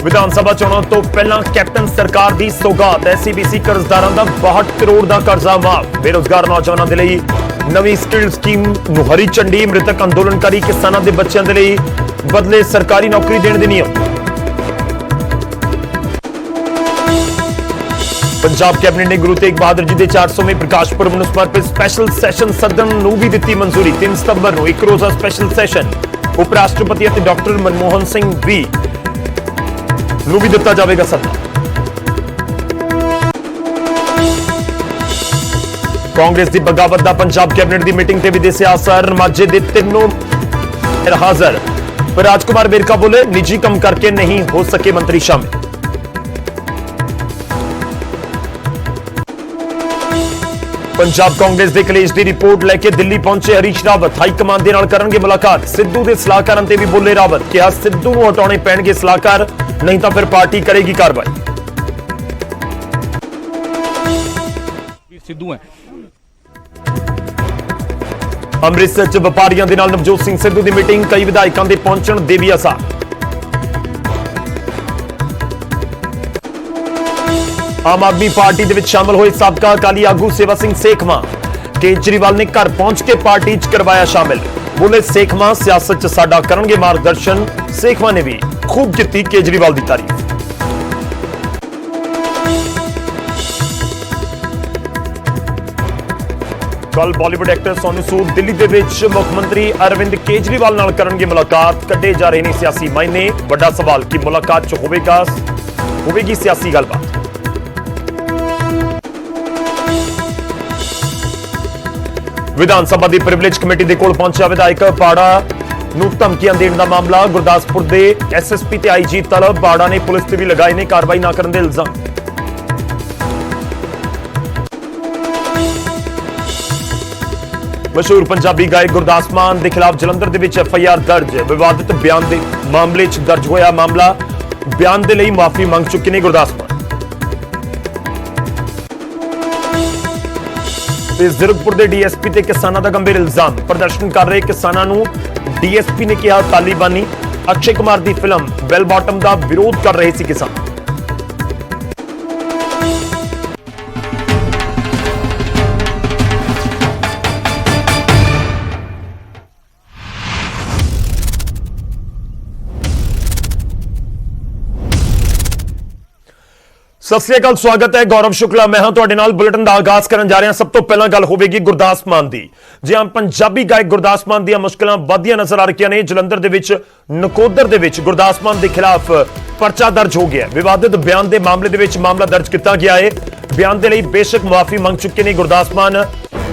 विधान सभा चोणों तो पहला कैप्टन सरकार की सौगात एससीबीसी कर्जदारां दा 62 करोड़ का कर्जा माफ। बेरोजगार नौजवानों के लिए नवी स्किल स्कीम नूं हरी झंडी। मृतक अंदोलनकारी किसानों के बच्चों के लिए बदले सरकारी नौकरी देने के नियम। पंजाब कैबिनेट ने गुरु तेग बहादुर जी के 400वें प्रकाश पुरब नूं समर्पित स्पैशल सैशन सदन नूं भी दित्ती मंजूरी। 3 सितंबर नूं एक रोजा स्पैशल सैशन उपराष्ट्रपति और डॉक्टर मनमोहन सिंह नूं भी दिता जाएगा सदा। कांग्रेस की बगावत का पंजाब कैबिनेट की मीटिंग से भी दिसिया असर। माझे के तीनों हाजिर पर राजकुमार वेरका बोले निजी काम करके नहीं हो सके मंत्री शामिल। पंजाब कांग्रेस के कलेश की रिपोर्ट लेके दिल्ली पहुंचे हरीश रावत। हाईकमान के नाल करनगे मुलाकात। सिद्धू के सलाहकारां ते भी बोले रावत। कहा सिद्धू नूं हटाने पैणगे सलाहकार नहीं तो फिर पार्टी करेगी कार्रवाई। सिद्धू है अमृतसर च व्यापारियों के नाल नवजोत सिंह सिद्धू की मीटिंग। कई विधायकों के पहुंचण दे भी आसार। आम आदमी पार्टी दे विच शामिल हुए साबका अकाली आगू सेवा सिंह सेखवा। केजरीवाल ने घर पहुंच के पार्टी च करवाया शामिल। बोले सेखवा सियासत च साडा करनगे मार्गदर्शन। सेखवा ने भी खूब की केजरीवाल की तारीफ। कल बॉलीवुड एक्टर सोनू सूद दिल्ली दे विच मुख्यमंत्री अरविंद केजरीवाल नाल करनगे मुलाकात। कड्ढे जा रहे ने सियासी मायने। बड़ा सवाल कि मुलाकात च होवेगी सियासी गलबात। विधान सभा की प्रिविलेज कमेटी के कोल पहुंचा विधायक। पाड़ा नूं धमकियां देने का मामला। गुरदासपुर के एसएसपी ते आईजी तलब। पाड़ा ने पुलिस ते भी लगाए ने कार्रवाई ना करने के इल्जाम। मशहूर पंजाबी गायक गुरदास मान के खिलाफ जलंधर के विच एफआईआर दर्ज। विवादित बयान के मामले च दर्ज होया मामला। बयान के लिए माफी मांग चुके ने गुरदास मान। जीरकपुर के डीएसपी ते किसानों का गंभीर इल्जाम। प्रदर्शन कर रहे किसानों नूं डीएसपी ने कहा तालिबानी। अक्षय कुमार की फिल्म बेल बॉटम का विरोध कर रहे सी किसान। सत श्री अकाल, स्वागत है। गौरव शुक्ला मैं हां तुहाडे नाल। बुलेटिन का आगाज करन जा रहे हैं। सब तो पहला गल होवेगी गुरदास मान दी। जी हां, पंजाबी गायक गुरदास मान दी मुश्किलां वधदियां नजर आ रही ने। जलंधर दे विच नकोदर दे विच गुरदास मान के खिलाफ परचा दर्ज हो गया। विवादित बयान के मामले दे विच मामला दर्ज किया गया है। बयान के लिए बेशक माफी मांग चुके ने गुरदास मान,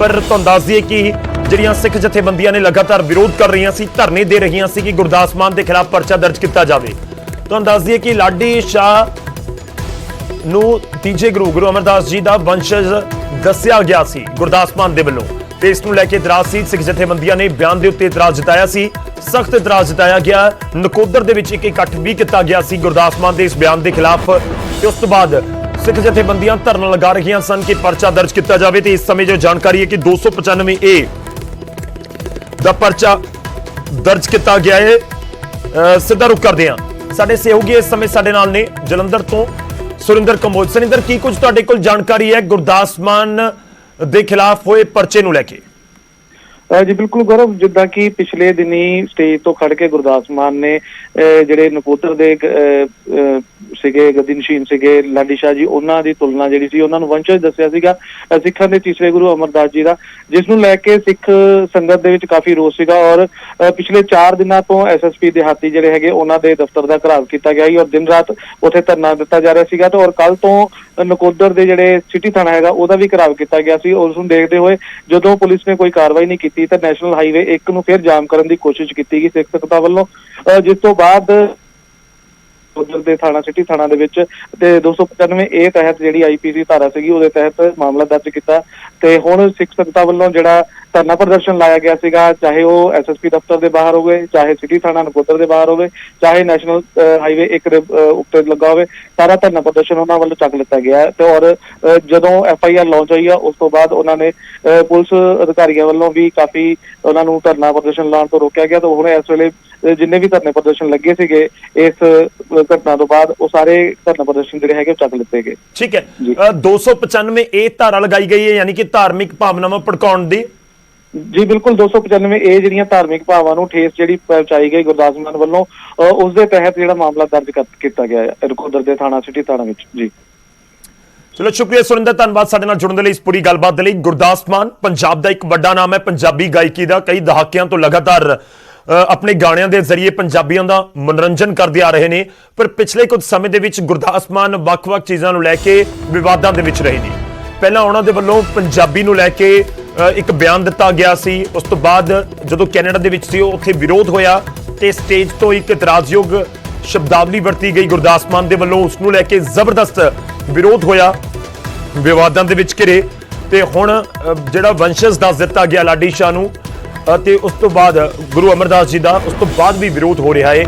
पर तुहानूं दस दईए कि जिहड़ियां सिख जथेबंदियां ने लगातार विरोध कर रही सी, धरने दे रही सी कि गुरदास मान के खिलाफ परचा दर्ज किया जाए। तुहानूं दस दईए कि लाडी शाह तीजे गुरु अमरदास जी का वंशज दसिया गया सी गुरदास मान दे वल्लों, ते इस नूं लैके इतराज सी। सिख जथेबंदियां ने बयान के उत्ते इतराज जताया सी। सख्त इतराज जताया गया। नकोदर दे विच एक इकट्ठ भी किया गया सी गुरदास मान के इस बयान के खिलाफ। ते उस तो बाद सिख जथेबंदियां धरना लगा रही सन कि परचा दर्ज किया जाए। तो इस समय जो जानकारी है कि 295A का परचा दर्ज किया गया है। सीधा रुख करते हैं, साडे सहयोगी इस समय साडे नाल ने जलंधर तो सुरिंदर कंबोज। सुरिंदर, की कुछ तुहाडे कोल जानकारी है गुरदास मान दे खिलाफ होए परचे नूं लैके? जी बिल्कुल गौरव, जिद्दां कि पिछले दिनी स्टेज तो खड़ के गुरदास मान ने जिहड़े नकोदर दे सीगे गद्दी नशीन सीगे लाडी शाह जी, उन्हां दी तुलना जिहड़ी सी उन्हां नूं वंशज दस्सिया सीगा सिखां दे तीसरे गुरु अमरदास जी दा, जिस नूं लैके सिख संगत दे विच काफी रोस सीगा। और पिछले 4 दिनां तो एसएसपी देहाती जिहड़े हैगे उन्हां दे दफ्तर दा घराव कीता गया और दिन रात उत्थे धरना दित्ता जा रहा सीगा। तो और कल तो नकोदर दे जिहड़े सिटी थाना हैगा उहदा भी घराव कीता गया सी। उस नूं देखदे होए जदों पुलिस ने कोई कार्रवाई नहीं कीती तो नैशनल हाईवे 1 नूं फिर जाम करन दी कोशिश कीती गई सिख संगतां वल्लों, जिस तो बाद उधर दे थाना सिटी थाना दे विच ते 295A तहत जिहड़ी आईपीसी धारा सीगी उहदे तहत मामला दर्ज कीता। ते हुण सिख संगतां वल्लों जिहड़ा धरना प्रदर्शन लाया गया सीगा, चाहे वो एसएसपी दफ्तर के बाहर हो गए, चाहे सिटी थाना नकोदर के बाहर हो, चाहे नैशनल हाईवे 1 उत्ते लगा हो, सारा धरना प्रदर्शन उन्होंने वालों चक लिया गया। तो और जदों एफआईआर लॉन्च हुई है उस तो बाद उन्होंने पुलिस अधिकारियों वालों भी काफी उन्होंने धरना प्रदर्शन लाने तो रोकया गया। तो हुण इस वेले ਜਿੰਨੇ ਵੀ ਧਰਨੇ ਪ੍ਰਦਰਸ਼ਨ ਲੱਗੇ ਸੀਗੇ ਇਸ ਘਟਨਾ ਤੋਂ ਬਾਅਦ ਉਹ ਸਾਰੇ ਧਰਨਾ ਪ੍ਰਦਰਸ਼ਨ ਜਿਹੜੇ ਹੈਗੇ ਉਹ ਚੱਕ ਲਿੱਤੇ ਗਏ। ਠੀਕ ਹੈ, 295 ਇਹ ਧਾਰਾ ਲਗਾਈ ਗਈ ਹੈ ਯਾਨੀ ਕਿ ਧਾਰਮਿਕ ਭਾਵਨਾਵਾਂ ਭੜਕਾਉਣ ਦੀ। ਜੀ ਬਿਲਕੁਲ, 295 ਇਹ ਜਿਹੜੀਆਂ ਧਾਰਮਿਕ ਭਾਵਾਂ ਨੂੰ ਠੇਸ ਜਿਹੜੀ ਪਹੁੰਚਾਈ ਗਈ ਗੁਰਦਾਸ ਮਾਨ ਵੱਲੋਂ, ਉਸ ਦੇ ਤਹਿਤ ਜਿਹੜਾ ਮਾਮਲਾ ਦਰਜ ਕੀਤਾ ਗਿਆ ਹੈ ਨਕੋਦਰ ਦੇ ਥਾਣਾ ਸਿਟੀ ਥਾਣਾ ਵਿੱਚ। ਜੀ ਚਲੋ ਸ਼ੁਕਰੀਆ ਸੁਰਿੰਦਰ, ਧੰਨਵਾਦ ਸਾਡੇ ਨਾਲ ਜੁੜਨ ਦੇ ਲਈ, ਇਸ ਪੂਰੀ ਗੱਲਬਾਤ ਦੇ ਲਈ। ਗੁਰਦਾਸ ਮਾਨ ਪੰਜਾਬ ਦਾ ਇੱਕ ਵੱਡਾ ਨਾਮ ਹੈ ਪੰਜਾਬੀ ਗਾਇਕੀ ਦਾ, ਕਈ ਦਹਾਕਿਆਂ ਤੋਂ ਲਗਾਤਾਰ ਆਪਣੇ ਗਾਣਿਆਂ ਦੇ ਜ਼ਰੀਏ ਪੰਜਾਬੀਆਂ ਦਾ ਮਨੋਰੰਜਨ ਕਰਦੇ ਆ ਰਹੇ ਨੇ, ਪਰ ਪਿਛਲੇ ਕੁਝ ਸਮੇਂ ਦੇ ਵਿੱਚ ਗੁਰਦਾਸ ਮਾਨ ਵੱਖ-ਵੱਖ ਚੀਜ਼ਾਂ ਨੂੰ ਲੈ ਕੇ ਵਿਵਾਦਾਂ ਦੇ ਵਿੱਚ ਰਹੇ ਨੇ। ਪਹਿਲਾਂ ਉਹਨਾਂ ਦੇ ਵੱਲੋਂ ਪੰਜਾਬੀ ਨੂੰ ਲੈ ਕੇ ਇੱਕ ਬਿਆਨ ਦਿੱਤਾ ਗਿਆ ਸੀ, ਉਸ ਤੋਂ ਬਾਅਦ ਜਦੋਂ ਕੈਨੇਡਾ ਦੇ ਵਿੱਚ ਸੀ ਉੱਥੇ ਵਿਰੋਧ ਹੋਇਆ ਤੇ ਸਟੇਜ ਤੋਂ ਇੱਕ ਇਤਰਾਜ਼ਯੋਗ ਸ਼ਬਦਾਵਲੀ ਵਰਤੀ ਗਈ ਗੁਰਦਾਸ ਮਾਨ ਦੇ ਵੱਲੋਂ, ਉਸ ਨੂੰ ਲੈ ਕੇ ਜ਼ਬਰਦਸਤ ਵਿਰੋਧ ਹੋਇਆ, ਵਿਵਾਦਾਂ ਦੇ ਵਿੱਚ ਘਿਰੇ ਤੇ ਹੁਣ ਜਿਹੜਾ ਵੰਸ਼ਜ ਦੱਸ ਦਿੱਤਾ ਗਿਆ ਲਾਡੀ ਸ਼ਾਹ ਨੂੰ ਤੇ ਉਸ ਤੋਂ ਬਾਅਦ ਗੁਰੂ ਅਮਰਦਾਸ ਜੀ ਦਾ, ਉਸ ਤੋਂ ਬਾਅਦ ਵੀ ਵਿਰੋਧ ਹੋ ਰਿਹਾ ਹੈ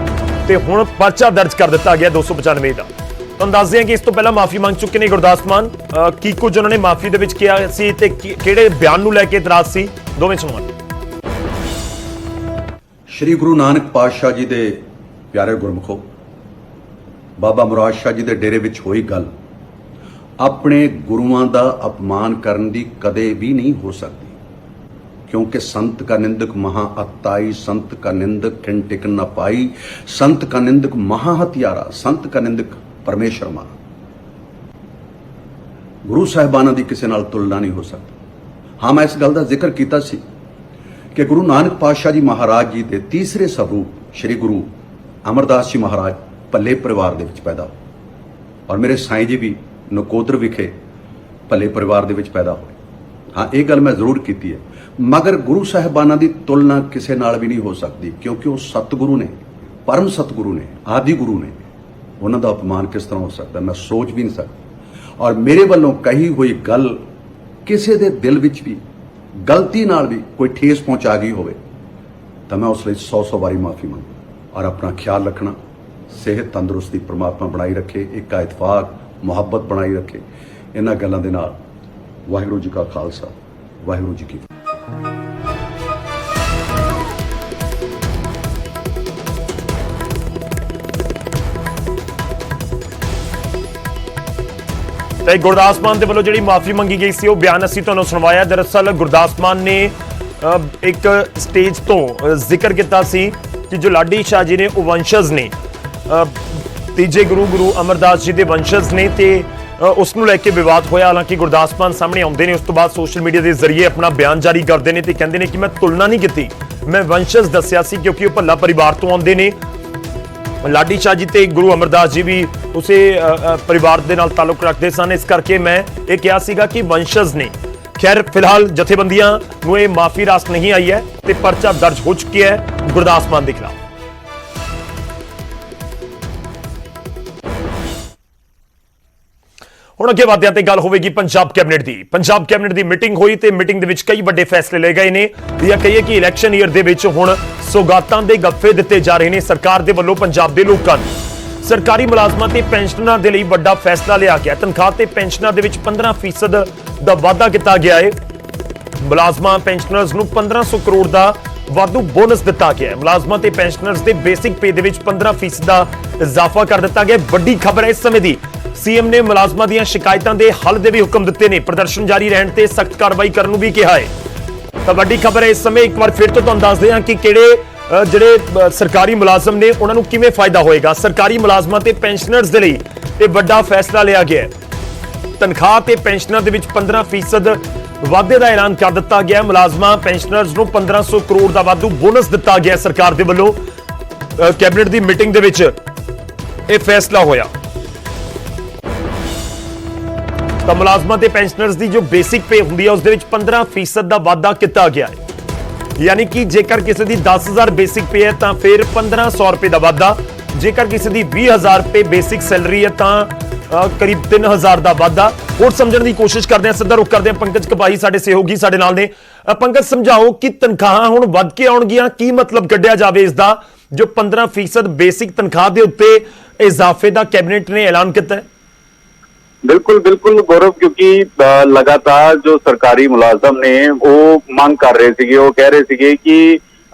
ਤੇ ਹੁਣ ਪਰਚਾ ਦਰਜ ਕਰ ਦਿੱਤਾ ਗਿਆ 295 ਦਾ। ਤੁਹਾਨੂੰ ਦੱਸਦੇ ਹਾਂ ਕਿ ਇਸ ਤੋਂ ਪਹਿਲਾਂ ਮਾਫੀ ਮੰਗ ਚੁੱਕੇ ਨੇ ਗੁਰਦਾਸ ਮਾਨ, ਕੀ ਕੁਝ ਉਹਨਾਂ ਨੇ ਮਾਫੀ ਦੇ ਵਿੱਚ ਕਿਹਾ ਸੀ ਤੇ ਕਿਹੜੇ ਬਿਆਨ ਨੂੰ ਲੈ ਕੇ ਇਤਰਾਜ਼ ਸੀ, ਦੋਵੇਂ ਸੁਣਾਵਾਂਗੇ। ਸ਼੍ਰੀ ਗੁਰੂ ਨਾਨਕ ਪਾਤਸ਼ਾਹ ਜੀ ਦੇ ਪਿਆਰੇ ਗੁਰਮੁਖੋ, ਬਾਬਾ ਮੁਰਾਦ ਸ਼ਾਹ ਜੀ ਦੇ ਡੇਰੇ ਵਿੱਚ ਹੋਈ ਗੱਲ ਆਪਣੇ ਗੁਰੂਆਂ ਦਾ ਅਪਮਾਨ ਕਰਨ ਦੀ ਕਦੇ ਵੀ ਨਹੀਂ ਹੋ ਸਕਦੀ, क्योंकि संत का निंदक महा अताई, संत का निंदक खिन टिकन न पाई, संत का निंदक महा हथियारा, संत का निंदक परमेश्वर मा। गुरु साहिबाना की किसी नाल तुलना नहीं हो सकती। हाँ, मैं इस गल का जिक्र किया सी कि गुरु नानक पातशाह जी महाराज जी के तीसरे स्वरूप श्री गुरु अमरदास जी महाराज भले परिवार दे विच पैदा हो और मेरे साईं जी भी नकोदर विखे भले परिवार दे विच पैदा होए। हाँ, ये गल मैं जरूर की है, मगर गुरु साहिबाना की तुलना किसी नाल भी नहीं हो सकती, क्योंकि वो सतगुरु ने, परम सतगुरु ने, आदि गुरु ने। उन्होंने अपमान किस तरह हो सकता, मैं सोच भी नहीं सकता। और मेरे वालों कही हुई गल किसी के दिल विच भी गलती नाल भी कोई ठेस पहुंचा गई होवे तो मैं उस लिए 100 बारी माफ़ी मंगू। और अपना ख्याल रखना, सेहत तंदुरुस्ती परमात्मा बनाई रखे, एक इतफाक मुहब्बत बनाई रखे। इन्हां गल्लां दे नाल वाहिगुरू जी का खालसा, वाहिगुरू जी की। ਤੇ ਗੁਰਦਾਸ ਮਾਨ ਦੇ ਵੱਲੋਂ ਜਿਹੜੀ ਮਾਫੀ ਮੰਗੀ ਗਈ ਸੀ ਉਹ ਬਿਆਨ ਅਸੀਂ ਤੁਹਾਨੂੰ ਸੁਣਵਾਇਆ। ਦਰਅਸਲ ਗੁਰਦਾਸ ਮਾਨ ਨੇ ਇੱਕ ਸਟੇਜ ਤੋਂ ਜ਼ਿਕਰ ਕੀਤਾ ਸੀ ਕਿ ਜੋ ਲਾਡੀ ਸ਼ਾਹ ਜੀ ਨੇ ਉਹ ਵੰਸ਼ਜ ਨੇ, ਤੀਜੇ ਗੁਰੂ ਅਮਰਦਾਸ ਜੀ ਦੇ ਵੰਸ਼ਜ ਨੇ ਤੇ ਉਸ ਨੂੰ ਲੈ ਕੇ ਵਿਵਾਦ ਹੋਇਆ। ਹਾਲਾਂਕਿ ਗੁਰਦਾਸ ਮਾਨ ਸਾਹਮਣੇ ਆਉਂਦੇ ਨੇ, ਉਸ ਤੋਂ ਬਾਅਦ ਸੋਸ਼ਲ ਮੀਡੀਆ ਦੇ ਜ਼ਰੀਏ ਆਪਣਾ ਬਿਆਨ ਜਾਰੀ ਕਰਦੇ ਨੇ ਤੇ ਕਹਿੰਦੇ ਨੇ ਕਿ ਮੈਂ ਤੁਲਨਾ ਨਹੀਂ ਕੀਤੀ, ਮੈਂ ਵੰਸ਼ਜ ਦੱਸਿਆ ਸੀ ਕਿਉਂਕਿ ਉਹ ਭੱਲਾ ਪਰਿਵਾਰ ਤੋਂ ਆਉਂਦੇ ਨੇ। ਲਾਡੀ ਸ਼ਾਹ ਜੀ ਤੇ ਗੁਰੂ ਅਮਰਦਾਸ ਜੀ ਵੀ ਉਸੇ ਪਰਿਵਾਰ ਦੇ ਨਾਲ ਤਾਲੁਕ ਰੱਖਦੇ ਸਨ, ਇਸ ਕਰਕੇ ਮੈਂ ਇਹ ਕਿਹਾ ਸੀਗਾ ਕਿ ਵੰਸ਼ਜ ਨੇ। ਖੈਰ ਫਿਲਹਾਲ ਜਥੇਬੰਦੀਆਂ ਨੂੰ ਇਹ ਮਾਫੀ ਰਾਸ ਨਹੀਂ ਆਈ ਹੈ ਤੇ ਪਰਚਾ ਦਰਜ ਹੋ ਚੁੱਕਿਆ ਹੈ ਗੁਰਦਾਸ ਮਾਨ ਦੇ ਖਿਲਾਫ। ਹੁਣ ਅੱਗੇ ਵਧਦੇ ਹਾਂ ਤੇ ਗੱਲ ਹੋਵੇਗੀ ਪੰਜਾਬ ਕੈਬਨਿਟ ਦੀ। ਪੰਜਾਬ ਕੈਬਨਿਟ ਦੀ ਮੀਟਿੰਗ ਹੋਈ ਤੇ ਮੀਟਿੰਗ ਦੇ ਵਿੱਚ ਕਈ ਵੱਡੇ ਫੈਸਲੇ ਲਏ ਗਏ ਨੇ, ਜਾਂ ਕਹੀਏ ਕਿ ਇਲੈਕਸ਼ਨ ਈਅਰ ਦੇ ਵਿੱਚ ਹੁਣ ਸੌਗਾਤਾਂ ਦੇ ਗੱਫੇ ਦਿੱਤੇ ਜਾ ਰਹੇ ਨੇ ਸਰਕਾਰ ਦੇ ਵੱਲੋਂ ਪੰਜਾਬ ਦੇ ਲੋਕਾਂ ਨੂੰ। ਸਰਕਾਰੀ ਮੁਲਾਜ਼ਮਾਂ ਤੇ ਪੈਨਸ਼ਨਰਾਂ ਦੇ ਲਈ ਵੱਡਾ ਫੈਸਲਾ ਲਿਆ ਗਿਆ। ਤਨਖਾਹ ਤੇ ਪੈਨਸ਼ਨਾਂ ਦੇ ਵਿੱਚ 15% ਦਾ ਵਾਧਾ ਕੀਤਾ ਗਿਆ ਹੈ। ਮੁਲਾਜ਼ਮਾਂ ਪੈਨਸ਼ਨਰਜ਼ ਨੂੰ 1500 ਕਰੋੜ ਦਾ ਵਾਧੂ ਬੋਨਸ ਦਿੱਤਾ ਗਿਆ ਹੈ। ਮੁਲਾਜ਼ਮਾਂ ਤੇ ਪੈਨਸ਼ਨਰਜ਼ ਦੇ ਬੇਸਿਕ ਪੇ ਦੇ ਵਿੱਚ 15% ਦਾ ਇਜ਼ਾਫਾ ਕਰ ਦਿੱਤਾ ਗਿਆ। ਵੱਡੀ ਖਬਰ ਹੈ ਇਸ ਸਮੇਂ ਦੀ, ਸੀਐਮ ਨੇ ਮੁਲਾਜ਼ਮਾਂ ਦੀਆਂ ਸ਼ਿਕਾਇਤਾਂ ਦੇ ਹੱਲ ਦੇ ਵੀ ਹੁਕਮ ਦਿੱਤੇ ਨੇ। ਪ੍ਰਦਰਸ਼ਨ ਜਾਰੀ ਰਹਿਣ ਤੇ ਸਖਤ ਕਾਰਵਾਈ ਕਰਨ ਨੂੰ ਵੀ ਕਿਹਾ ਹੈ। ਤਾਂ ਵੱਡੀ ਖਬਰ ਹੈ ਇਸ ਸਮੇਂ, ਇੱਕ ਵਾਰ ਫਿਰ ਤੋਂ ਤੁਹਾਨੂੰ ਦੱਸਦੇ ਹਾਂ ਕਿ ਕਿਹੜੇ ਜਿਹੜੇ ਸਰਕਾਰੀ ਮੁਲਾਜ਼ਮ ਨੇ ਉਹਨਾਂ ਨੂੰ ਕਿਵੇਂ ਫਾਇਦਾ ਹੋਏਗਾ। ਸਰਕਾਰੀ ਮੁਲਾਜ਼ਮਾਂ ਤੇ ਪੈਨਸ਼ਨਰਜ਼ ਦੇ ਲਈ ਇਹ ਵੱਡਾ ਫੈਸਲਾ ਲਿਆ ਗਿਆ ਹੈ। ਤਨਖਾਹ ਤੇ ਪੈਨਸ਼ਨਾਂ ਦੇ ਵਿੱਚ 15% ਵਾਧੇ ਦਾ ਐਲਾਨ ਕਰ ਦਿੱਤਾ ਗਿਆ। ਮੁਲਾਜ਼ਮਾਂ ਪੈਨਸ਼ਨਰਜ਼ ਨੂੰ 1500 ਕਰੋੜ ਦਾ ਵਾਧੂ ਬੋਨਸ ਦਿੱਤਾ ਗਿਆ ਸਰਕਾਰ ਦੇ ਵੱਲੋਂ। ਕੈਬਨਿਟ ਦੀ ਮੀਟਿੰਗ ਦੇ ਵਿੱਚ ਇਹ ਫੈਸਲਾ ਹੋਇਆ। ਤਾਂ ਮੁਲਾਜ਼ਮਾਂ ਤੇ ਪੈਨਸ਼ਨਰਜ਼ ਦੀ ਜੋ ਬੇਸਿਕ ਪੇ ਹੁੰਦੀ ਹੈ ਉਸ ਦੇ ਵਿੱਚ 15% ਦਾ ਵਾਧਾ ਕੀਤਾ ਗਿਆ ਹੈ। ਯਾਨੀ ਕਿ ਜੇਕਰ ਕਿਸੇ ਦੀ 10,000 ਬੇਸਿਕ ਪੇ ਹੈ ਤਾਂ ਫਿਰ 1500 ਰੁਪਏ ਦਾ ਵਾਧਾ, ਜੇਕਰ ਕਿਸੇ ਦੀ 20,000 ਰੁਪਏ ਬੇਸਿਕ ਸੈਲਰੀ ਹੈ ਤਾਂ ਕਰੀਬ 3,000 ਦਾ ਵਾਧਾ। ਹੋਰ ਸਮਝਣ ਦੀ ਕੋਸ਼ਿਸ਼ ਕਰਦੇ ਹਾਂ, ਸਿੱਧਾ ਰੁਕ ਕਰਦੇ ਹਾਂ। ਪੰਕਜ ਕਪਾਹੀ ਸਾਡੇ ਸਹਿਯੋਗੀ ਸਾਡੇ ਨਾਲ ਨੇ। ਪੰਕਜ, ਸਮਝਾਓ ਕਿ ਤਨਖਾਹਾਂ ਹੁਣ ਵੱਧ ਕੇ ਆਉਣਗੀਆਂ, ਕੀ ਮਤਲਬ ਕੱਢਿਆ ਜਾਵੇ ਇਸ ਦਾ, ਜੋ 15% ਬੇਸਿਕ ਤਨਖਾਹ ਦੇ ਉੱਤੇ ਇਜ਼ਾਫੇ ਦਾ ਕੈਬਨਿਟ ਨੇ ਐਲਾਨ ਕੀਤਾ ਹੈ। बिल्कुल बिल्कुल गौरव, क्योंकि लगातार जो सरकारी मुलाजम ने वो मांग कर रहे थे, वो कह रहे थे कि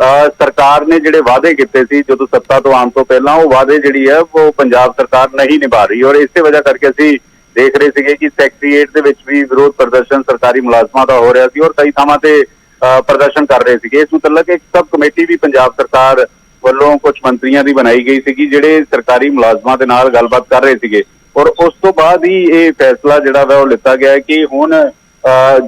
ਸਰਕਾਰ ਨੇ ਜਿਹੜੇ ਵਾਅਦੇ ਕੀਤੇ ਸੀ ਜਦੋਂ ਸੱਤਾ ਤੋਂ ਆਉਣ ਤੋਂ ਪਹਿਲਾਂ, ਉਹ ਵਾਅਦੇ ਜਿਹੜੀ ਹੈ ਉਹ ਪੰਜਾਬ ਸਰਕਾਰ ਨਹੀਂ ਨਿਭਾ ਰਹੀ। ਔਰ ਇਸੇ ਵਜ੍ਹਾ ਕਰਕੇ ਅਸੀਂ ਦੇਖ ਰਹੇ ਸੀਗੇ ਕਿ ਸੈਕਟਰੀਏਟ ਦੇ ਵਿੱਚ ਵੀ ਵਿਰੋਧ ਪ੍ਰਦਰਸ਼ਨ ਸਰਕਾਰੀ ਮੁਲਾਜ਼ਮਾਂ ਦਾ ਹੋ ਰਿਹਾ ਸੀ ਔਰ ਕਈ ਥਾਵਾਂ ਤੇ ਪ੍ਰਦਰਸ਼ਨ ਕਰ ਰਹੇ ਸੀਗੇ। ਇਸ ਮੁਤਲਕ ਇੱਕ ਸਬ ਕਮੇਟੀ ਵੀ ਪੰਜਾਬ ਸਰਕਾਰ ਵੱਲੋਂ ਕੁਝ ਮੰਤਰੀਆਂ ਦੀ ਬਣਾਈ ਗਈ ਸੀਗੀ ਜਿਹੜੇ ਸਰਕਾਰੀ ਮੁਲਾਜ਼ਮਾਂ ਦੇ ਨਾਲ ਗੱਲਬਾਤ ਕਰ ਰਹੇ ਸੀਗੇ। ਔਰ ਉਸ ਤੋਂ ਬਾਅਦ ਹੀ ਇਹ ਫੈਸਲਾ ਜਿਹੜਾ ਵਾ ਉਹ ਲਿੱਤਾ ਗਿਆ ਹੈ ਕਿ ਹੁਣ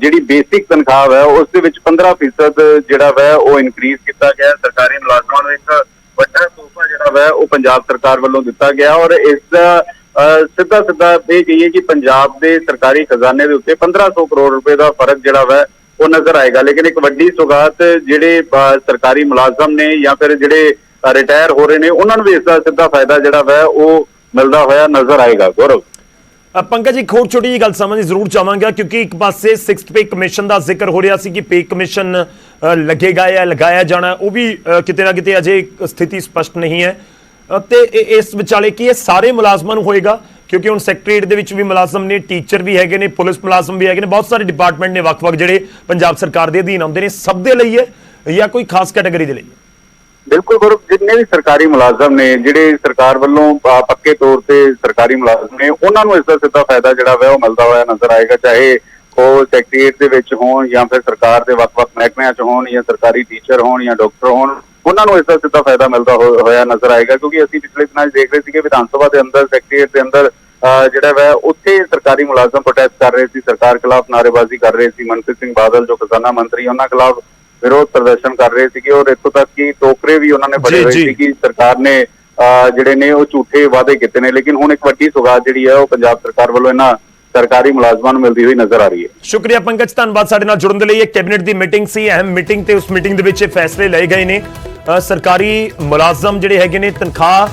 ਜਿਹੜੀ ਬੇਸਿਕ ਤਨਖਾਹ ਹੈ ਉਸ ਦੇ ਵਿੱਚ 15% ਜਿਹੜਾ ਵਾ ਉਹ ਇਨਕਰੀਜ਼ ਕੀਤਾ ਗਿਆ। ਸਰਕਾਰੀ ਮੁਲਾਜ਼ਮਾਂ ਨੂੰ ਇੱਕ ਵੱਡਾ ਤੋਹਫਾ ਜਿਹੜਾ ਵਾ ਉਹ ਪੰਜਾਬ ਸਰਕਾਰ ਵੱਲੋਂ ਦਿੱਤਾ ਗਿਆ ਔਰ ਇਸ ਦਾ ਸਿੱਧਾ ਇਹ ਕਹੀਏ ਕਿ ਪੰਜਾਬ ਦੇ ਸਰਕਾਰੀ ਖਜ਼ਾਨੇ ਦੇ ਉੱਤੇ 1500 ਕਰੋੜ ਰੁਪਏ ਦਾ ਫਰਕ ਜਿਹੜਾ ਵਾ ਉਹ ਨਜ਼ਰ ਆਏਗਾ। ਲੇਕਿਨ ਇੱਕ ਵੱਡੀ ਸੁਗਾਤ ਜਿਹੜੇ ਸਰਕਾਰੀ ਮੁਲਾਜ਼ਮ ਨੇ ਜਾਂ ਫਿਰ ਜਿਹੜੇ ਰਿਟਾਇਰ ਹੋ ਰਹੇ ਨੇ ਉਹਨਾਂ ਨੂੰ ਵੀ ਇਸ ਦਾ ਸਿੱਧਾ ਫਾਇਦਾ ਜਿਹੜਾ ਵਾ ਉਹ ਮਿਲਦਾ ਹੋਇਆ ਨਜ਼ਰ ਆਏਗਾ। ਗੌਰਵ, ਪੰਕਜ, ਇੱਕ ਹੋਰ ਛੋਟੀ ਜਿਹੀ ਗੱਲ ਸਮਝਣੀ ਜ਼ਰੂਰ ਚਾਹਾਂਗਾ ਕਿਉਂਕਿ ਇੱਕ ਪਾਸੇ 6th ਪੇ ਕਮਿਸ਼ਨ ਦਾ ਜ਼ਿਕਰ ਹੋ ਰਿਹਾ ਸੀ ਕਿ ਪੇ ਕਮਿਸ਼ਨ ਲੱਗੇਗਾ ਜਾਂ ਲਗਾਇਆ ਜਾਣਾ, ਉਹ ਵੀ ਕਿਤੇ ਨਾ ਕਿਤੇ ਅਜੇ ਸਥਿਤੀ ਸਪਸ਼ਟ ਨਹੀਂ ਹੈ। ਤੇ ਇਸ ਵਿਚਾਲੇ ਕੀ ਇਹ ਸਾਰੇ ਮੁਲਾਜ਼ਮਾਂ ਨੂੰ ਹੋਏਗਾ? ਕਿਉਂਕਿ ਹੁਣ ਸੈਕਟਰੀਏਟ ਦੇ ਵਿੱਚ ਵੀ ਮੁਲਾਜ਼ਮ ਨੇ, ਟੀਚਰ ਵੀ ਹੈਗੇ ਨੇ, ਪੁਲਿਸ ਮੁਲਾਜ਼ਮ ਵੀ ਹੈਗੇ ਨੇ, ਬਹੁਤ ਸਾਰੇ ਡਿਪਾਰਟਮੈਂਟ ਨੇ ਵੱਖ-ਵੱਖ ਜਿਹੜੇ ਪੰਜਾਬ ਸਰਕਾਰ ਦੇ ਅਧੀਨ ਆਉਂਦੇ ਨੇ। ਸਭ ਦੇ ਲਈ ਹੈ ਜਾਂ ਕੋਈ ਖਾਸ ਕੈਟਾਗਰੀ ਦੇ ਲਈ? ਬਿਲਕੁਲ ਗੌਰਵ, ਜਿੰਨੇ ਵੀ ਸਰਕਾਰੀ ਮੁਲਾਜ਼ਮ ਨੇ ਜਿਹੜੇ ਸਰਕਾਰ ਵੱਲੋਂ ਪੱਕੇ ਤੌਰ ਤੇ ਸਰਕਾਰੀ ਮੁਲਾਜ਼ਮ ਨੇ ਉਹਨਾਂ ਨੂੰ ਇਸ ਦਾ ਸਿੱਧਾ ਫਾਇਦਾ ਜਿਹੜਾ ਵਾ ਉਹ ਮਿਲਦਾ ਹੋਇਆ ਨਜ਼ਰ ਆਏਗਾ, ਚਾਹੇ ਉਹ ਸੈਕਟਰੀਏਟ ਦੇ ਵਿੱਚ ਹੋਣ ਜਾਂ ਫਿਰ ਸਰਕਾਰ ਦੇ ਵੱਖ-ਵੱਖ ਮਹਿਕਮਿਆਂ 'ਚ ਹੋਣ ਜਾਂ ਸਰਕਾਰੀ ਟੀਚਰ ਹੋਣ ਜਾਂ ਡਾਕਟਰ ਹੋਣ, ਉਹਨਾਂ ਨੂੰ ਇਸ ਦਾ ਸਿੱਧਾ ਫਾਇਦਾ ਮਿਲਦਾ ਹੋਇਆ ਨਜ਼ਰ ਆਏਗਾ। ਕਿਉਂਕਿ ਅਸੀਂ ਪਿਛਲੇ ਦਿਨਾਂ 'ਚ ਦੇਖ ਰਹੇ ਸੀ ਕਿ ਵਿਧਾਨ ਸਭਾ ਦੇ ਅੰਦਰ ਸੈਕਟਰੀਏਟ ਦੇ ਅੰਦਰ ਜਿਹੜਾ ਵਾ ਉੱਥੇ ਸਰਕਾਰੀ ਮੁਲਾਜ਼ਮ ਪ੍ਰੋਟੈਸਟ ਕਰ ਰਹੇ ਸੀ, ਸਰਕਾਰ ਖਿਲਾਫ ਨਾਅਰੇਬਾਜ਼ੀ ਕਰ ਰਹੇ ਸੀ। ਮਨਪ੍ਰੀਤ ਸਿੰਘ ਬਾਦਲ ਜੋ ਖਜ਼ਾਨਾ ਮੰਤਰੀ ਉਹਨਾਂ ਖਿਲਾਫ ਵਿਰੋਧ ਪ੍ਰਦਰਸ਼ਨ ਕਰ ਰਹੇ ਸੀਗੇ ਔਰ ਇੱਥੋਂ ਤੱਕ ਕਿ ਟੋਕਰੇ ਵੀ ਉਹਨਾਂ ਨੇ ਬੜੇ ਹੋਏ ਸੀ ਕਿ ਸਰਕਾਰ ਨੇ ਜਿਹੜੇ ਨੇ ਉਹ ਝੂਠੇ ਵਾਅਦੇ ਕੀਤੇ ਨੇ। ਲੇਕਿਨ ਹੁਣ ਇੱਕ ਵੱਡੀ ਸੁਗਾਤ ਜਿਹੜੀ ਹੈ ਉਹ ਪੰਜਾਬ ਸਰਕਾਰ ਵੱਲੋਂ ਇਹਨਾਂ ਸਰਕਾਰੀ ਮੁਲਾਜ਼ਮਾਂ ਨੂੰ ਮਿਲਦੀ ਹੋਈ ਨਜ਼ਰ ਆ ਰਹੀ ਹੈ। ਸ਼ੁਕਰੀਆ ਪੰਕਜ, ਧੰਨਵਾਦ ਸਾਡੇ ਨਾਲ ਜੁੜਨ ਦੇ ਲਈ। ਇਹ ਕੈਬਨਿਟ ਦੀ ਮੀਟਿੰਗ ਸੀ, ਅਹਿਮ ਮੀਟਿੰਗ, ਤੇ ਉਸ ਮੀਟਿੰਗ ਦੇ ਵਿੱਚ ਇਹ ਫੈਸਲੇ ਲਏ ਗਏ ਨੇ। ਸਰਕਾਰੀ ਮੁਲਾਜ਼ਮ ਜਿਹੜੇ ਹੈਗੇ ਨੇ ਤਨਖਾਹ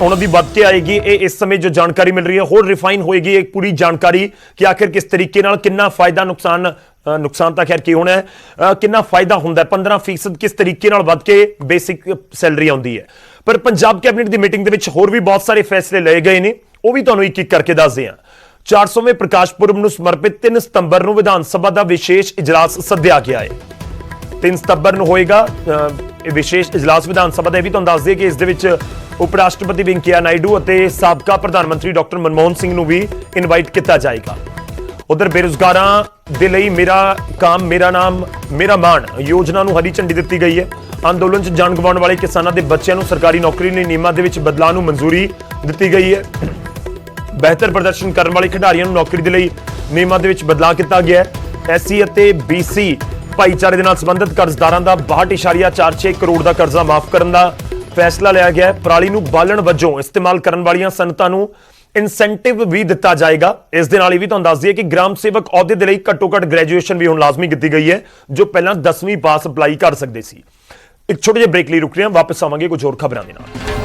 ਉਹਨਾਂ ਦੀ ਵੱਧ ਕੇ ਆਏਗੀ। ਇਹ ਇਸ ਸਮੇਂ ਜੋ ਜਾਣਕਾਰੀ ਮਿਲ ਰਹੀ ਹੈ ਹੋਰ ਰਿਫਾਈਨ ਹੋਏਗੀ ਇੱਕ ਪੂਰੀ ਜਾਣਕਾਰੀ ਕਿ ਆਖਿਰ ਕਿਸ ਤਰੀਕੇ ਨਾਲ ਕਿੰਨਾ ਫਾਇਦਾ ਨੁਕਸਾਨ ਤਾਂ ਖੈਰ ਕੀ ਹੋਣਾ ਹੈ, ਕਿੰਨਾ ਫਾਇਦਾ ਹੁੰਦਾ ਹੈ। 15% ਕਿਸ ਤਰੀਕੇ ਨਾਲ ਵੱਧ ਕੇ ਬੇਸਿਕ ਸੈਲਰੀ ਆਉਂਦੀ ਹੈ। ਪਰ ਪੰਜਾਬ ਕੈਬਨਿਟ ਦੀ ਮੀਟਿੰਗ ਦੇ ਵਿੱਚ ਹੋਰ ਵੀ ਬਹੁਤ ਸਾਰੇ ਫੈਸਲੇ ਲਏ ਗਏ ਨੇ, ਉਹ ਵੀ ਤੁਹਾਨੂੰ ਇੱਕ ਇੱਕ ਕਰਕੇ ਦੱਸਦੇ ਹਾਂ। 400ਵੇਂ ਪ੍ਰਕਾਸ਼ ਪੁਰਬ ਨੂੰ ਸਮਰਪਿਤ 3 ਸਤੰਬਰ ਨੂੰ ਵਿਧਾਨ ਸਭਾ ਦਾ ਵਿਸ਼ੇਸ਼ ਇਜਲਾਸ ਸੱਦਿਆ ਗਿਆ ਹੈ। 3 ਸਤੰਬਰ ਨੂੰ ਹੋਏਗਾ ਇਹ ਵਿਸ਼ੇਸ਼ ਇਜਲਾਸ ਵਿਧਾਨ ਸਭਾ ਦਾ। ਇਹ ਵੀ ਤੁਹਾਨੂੰ ਦੱਸ ਦਈਏ ਕਿ ਇਸ ਦੇ ਵਿੱਚ ਉਪ ਰਾਸ਼ਟਰਪਤੀ ਵੈਂਕਈਆ ਨਾਇਡੂ ਅਤੇ ਸਾਬਕਾ ਪ੍ਰਧਾਨ ਮੰਤਰੀ ਡਾਕਟਰ ਮਨਮੋਹਨ ਸਿੰਘ ਨੂੰ ਵੀ ਇਨਵਾਈਟ ਕੀਤਾ ਜਾਏਗਾ। ਉਧਰ ਬੇਰੁਜ਼ਗਾਰਾਂ ਦੇ ਲਈ ਮੇਰਾ ਕੰਮ ਮੇਰਾ ਨਾਮ ਮੇਰਾ ਮਾਣ ਯੋਜਨਾ ਨੂੰ ਹਰੀ ਝੰਡੀ ਦਿੱਤੀ ਗਈ ਹੈ। ਅੰਦੋਲਨ 'ਚ ਜਾਨ ਗਵਾਉਣ ਵਾਲੇ ਕਿਸਾਨਾਂ ਦੇ ਬੱਚਿਆਂ ਨੂੰ ਸਰਕਾਰੀ ਨੌਕਰੀ ਲਈ ਨਿਯਮਾਂ ਦੇ ਵਿੱਚ ਬਦਲਾਅ ਨੂੰ ਮਨਜ਼ੂਰੀ ਦਿੱਤੀ ਗਈ ਹੈ। ਬਿਹਤਰ ਪ੍ਰਦਰਸ਼ਨ ਕਰਨ ਵਾਲੇ ਖਿਡਾਰੀਆਂ ਨੂੰ ਨੌਕਰੀ ਦੇ ਲਈ ਨਿਯਮਾਂ ਦੇ ਵਿੱਚ ਬਦਲਾਅ ਕੀਤਾ ਗਿਆ ਹੈ। ਐਸਸੀ ਅਤੇ ਬੀਸੀ ਭਾਈਚਾਰੇ ਦੇ ਨਾਲ ਸੰਬੰਧਿਤ ਕਰਜ਼ਦਾਰਾਂ ਦਾ 62.46 ਕਰੋੜ ਦਾ ਕਰਜ਼ਾ ਮਾਫ ਕਰਨ ਦਾ ਫੈਸਲਾ ਲਿਆ ਗਿਆ ਹੈ। ਪਰਾਲੀ ਨੂੰ ਬਾਲਣ ਵਜੋਂ ਇਸਤੇਮਾਲ ਕਰਨ ਵਾਲੀਆਂ ਸਨਅਤਾਂ ਨੂੰ ਇਨਸੈਂਟਿਵ ਵੀ ਦਿੱਤਾ ਜਾਏਗਾ। ਇਸ ਦੇ ਨਾਲ ਇਹ ਵੀ ਤੁਹਾਨੂੰ ਦੱਸ ਦਈਏ ਕਿ ਗ੍ਰਾਮ ਸੇਵਕ ਅਹੁਦੇ ਦੇ ਲਈ ਘੱਟੋ-ਘੱਟ ਗ੍ਰੈਜੂਏਸ਼ਨ ਵੀ ਹੁਣ ਲਾਜ਼ਮੀ ਕੀਤੀ ਗਈ ਹੈ, ਜੋ ਪਹਿਲਾਂ 10ਵੀਂ ਪਾਸ ਅਪਲਾਈ ਕਰ ਸਕਦੇ ਸੀ। ਇੱਕ ਛੋਟੇ ਜਿਹੇ ਬ੍ਰੇਕ ਲਈ ਰੁਕ ਰਹੇ ਹਾਂ, ਵਾਪਸ ਆਵਾਂਗੇ ਕੁਝ ਹੋਰ ਖਬਰਾਂ ਦੇ ਨਾਲ।